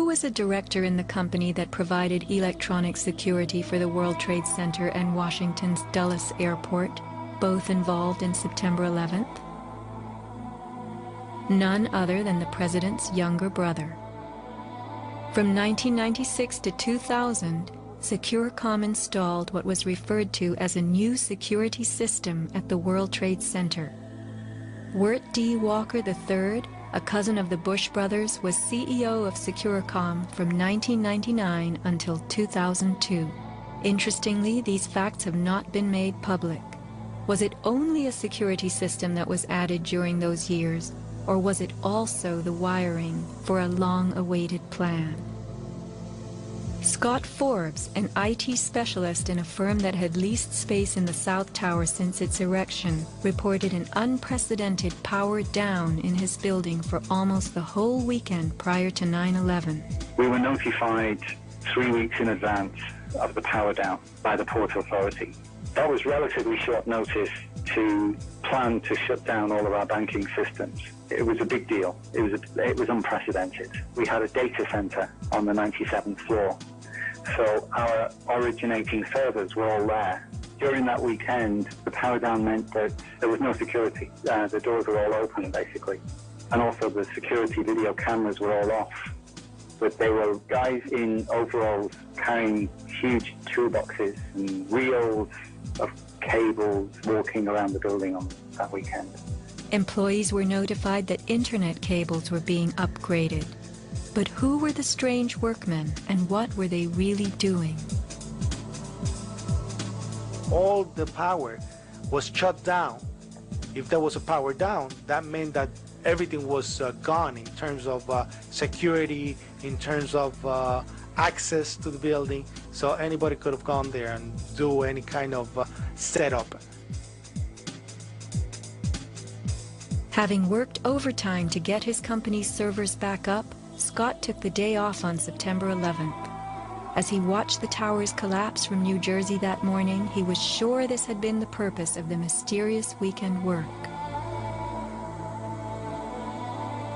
was a director in the company that provided electronic security for the World Trade Center and Washington's Dulles Airport, both involved in September 11th? None other than the president's younger brother. From 1996 to 2000, Securacom installed what was referred to as a new security system at the World Trade Center. Wirt D. Walker III, a cousin of the Bush brothers, was CEO of Securacom from 1999 until 2002. Interestingly, these facts have not been made public. Was it only a security system that was added during those years, or was it also the wiring for a long-awaited plan? Scott Forbes, an IT specialist in a firm that had leased space in the South Tower since its erection, reported an unprecedented power down in his building for almost the whole weekend prior to 9/11. We were notified 3 weeks in advance of the power down by the Port Authority. That was relatively short notice to plan to shut down all of our banking systems. It was a big deal. It was unprecedented. We had a data center on the 97th floor, so our originating servers were all there. During that weekend, the power down meant that there was no security. The doors were all open, basically. And also the security video cameras were all off. But there were guys in overalls carrying huge toolboxes and reels of cables walking around the building on that weekend. Employees were notified that internet cables were being upgraded. But who were the strange workmen, and what were they really doing? All the power was shut down. If there was a power down, that meant that everything was gone in terms of security, in terms of access to the building, so anybody could have gone there and do any kind of setup. Having worked overtime to get his company's servers back up, Scott took the day off on September 11th. As he watched the towers collapse from New Jersey that morning, he was sure this had been the purpose of the mysterious weekend work.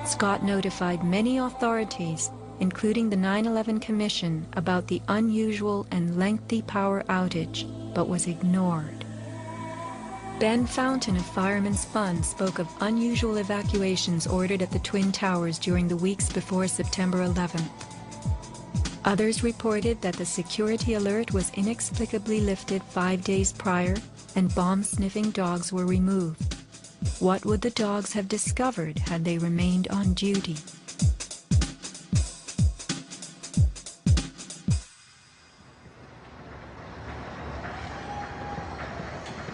Scott notified many authorities, including the 9/11 Commission, about the unusual and lengthy power outage, but was ignored. Ben Fountain of Fireman's Fund spoke of unusual evacuations ordered at the Twin Towers during the weeks before September 11th. Others reported that the security alert was inexplicably lifted 5 days prior and bomb-sniffing dogs were removed. What would the dogs have discovered had they remained on duty?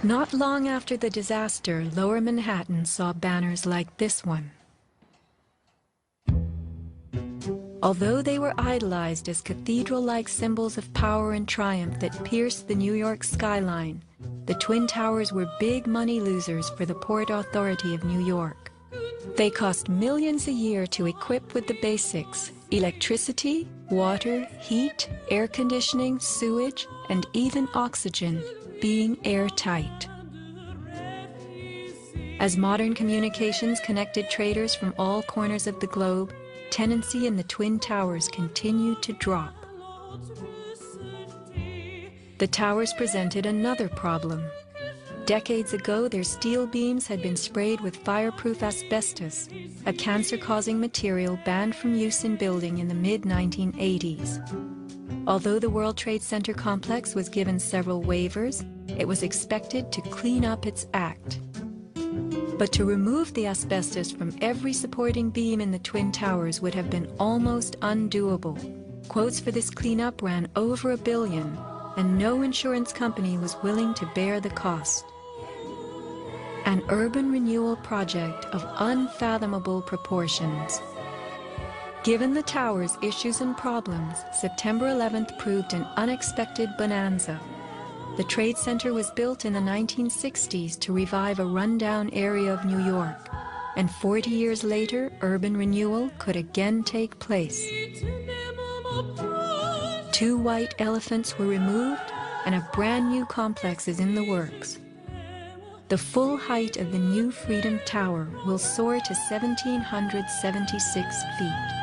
Not long after the disaster, Lower Manhattan saw banners like this one. Although they were idolized as cathedral-like symbols of power and triumph that pierced the New York skyline, the Twin Towers were big money losers for the Port Authority of New York. They cost millions a year to equip with the basics: electricity, water, heat, air conditioning, sewage, and even oxygen, being airtight. As modern communications connected traders from all corners of the globe, tenancy in the Twin Towers continued to drop. The towers presented another problem. Decades ago, their steel beams had been sprayed with fireproof asbestos, a cancer-causing material banned from use in building in the mid-1980s. Although the World Trade Center complex was given several waivers, it was expected to clean up its act. But to remove the asbestos from every supporting beam in the Twin Towers would have been almost undoable. Quotes for this cleanup ran over $1 billion, and no insurance company was willing to bear the cost. An urban renewal project of unfathomable proportions. Given the tower's issues and problems, September 11th proved an unexpected bonanza. The Trade Center was built in the 1960s to revive a rundown area of New York, and 40 years later, urban renewal could again take place. 2 white elephants were removed, and a brand new complex is in the works. The full height of the new Freedom Tower will soar to 1,776 feet.